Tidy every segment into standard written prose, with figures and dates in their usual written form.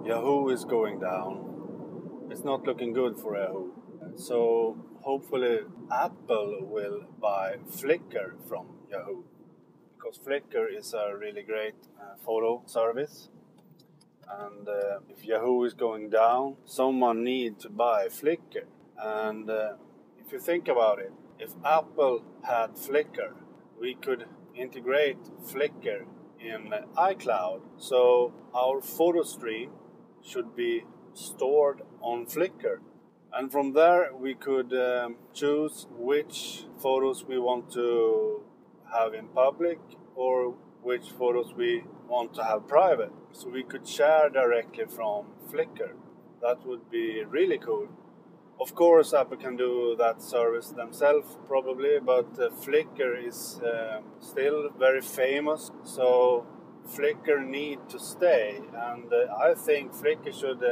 Yahoo is going down. It's not looking good for Yahoo. So hopefully Apple will buy Flickr from Yahoo, because Flickr is a really great photo service. And if Yahoo is going down, someone needs to buy Flickr. And if you think about it, if Apple had Flickr, we could integrate Flickr in iCloud. So our photo stream should be stored on Flickr. And from there we could choose which photos we want to have in public or which photos we want to have private. So we could share directly from Flickr. That would be really cool. Of course, Apple can do that service themselves probably, but Flickr is still very famous. So Flickr need to stay, and I think Flickr should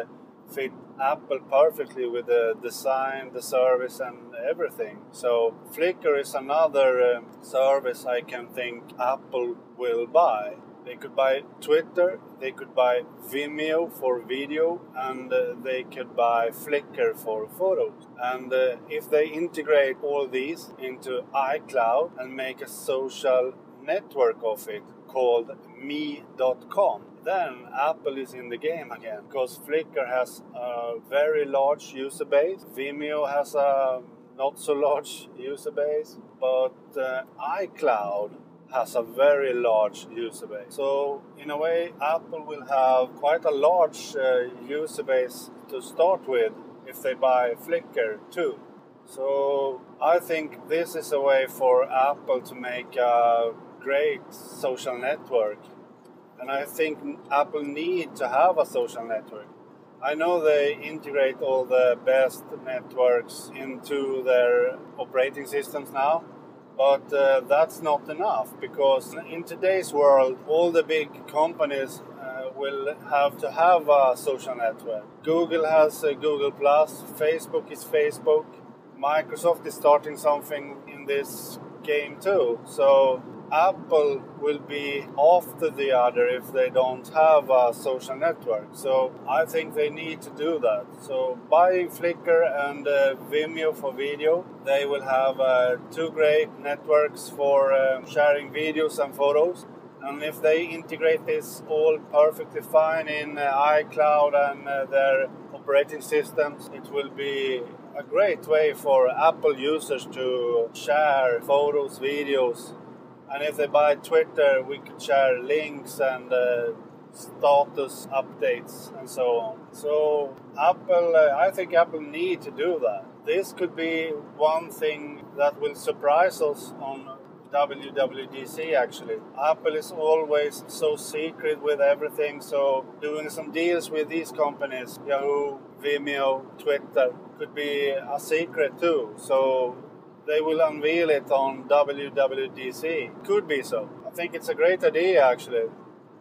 fit Apple perfectly with the design, the service and everything. So Flickr is another service I can think Apple will buy. They could buy Twitter, they could buy Vimeo for video, and they could buy Flickr for photos. And if they integrate all these into iCloud and make a social network of it called me.com, then Apple is in the game again, because Flickr has a very large user base, Vimeo has a not so large user base, but iCloud has a very large user base. So in a way, Apple will have quite a large user base to start with if they buy Flickr too. So I think this is a way for Apple to make a great social network. And I think Apple need to have a social network. I know they integrate all the best networks into their operating systems now, but that's not enough, because in today's world, all the big companies will have to have a social network. Google has Google+, Facebook is Facebook, Microsoft is starting something in this game too. So Apple will be after the other if they don't have a social network. So I think they need to do that. So buying Flickr and Vimeo for video, they will have two great networks for sharing videos and photos. And if they integrate this all perfectly fine in iCloud and their operating systems, it will be a great way for Apple users to share photos, videos. And if they buy Twitter, we could share links and status updates and so on. So Apple, I think Apple need to do that. This could be one thing that will surprise us on WWDC actually. Apple is always so secret with everything, so doing some deals with these companies, Yahoo, Vimeo, Twitter, could be a secret too. So they will unveil it on WWDC. Could be so. I think it's a great idea actually,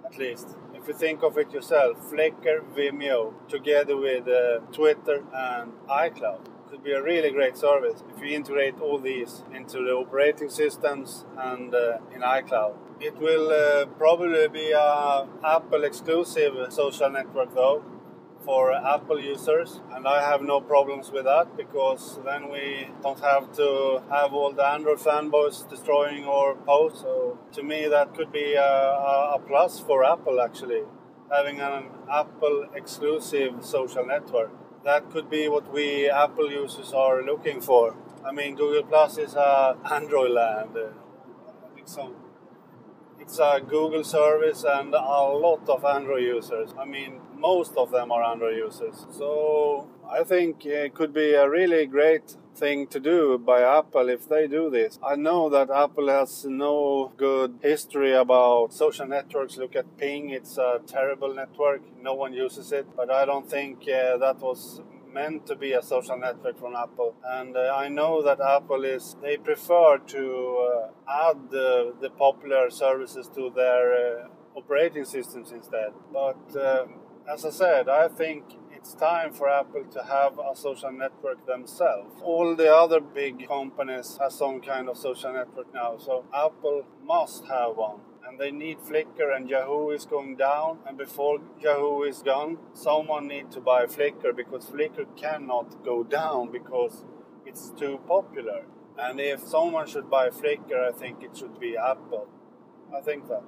at least. If you think of it yourself, Flickr, Vimeo, together with Twitter and iCloud. Could be a really great service if you integrate all these into the operating systems and in iCloud. It will probably be an Apple exclusive social network though, for Apple users, and I have no problems with that, because then we don't have to have all the Android fanboys destroying our posts. So to me that could be a plus for Apple actually, having an Apple exclusive social network. That could be what we Apple users are looking for. I mean, Google Plus is a Android land. It's a Google service and a lot of Android users. I mean, most of them are Android users. So I think it could be a really great thing to do by Apple if they do this. I know that Apple has no good history about social networks. Look at Ping, it's a terrible network. No one uses it. But I don't think that was meant to be a social network from Apple. And I know that Apple they prefer to add the popular services to their operating systems instead. But as I said, I think it's time for Apple to have a social network themselves. All the other big companies have some kind of social network now, so Apple must have one. and they need Flickr, and Yahoo is going down, and before Yahoo is gone, someone needs to buy Flickr, because Flickr cannot go down because it's too popular. And if someone should buy Flickr, I think it should be Apple. I think that.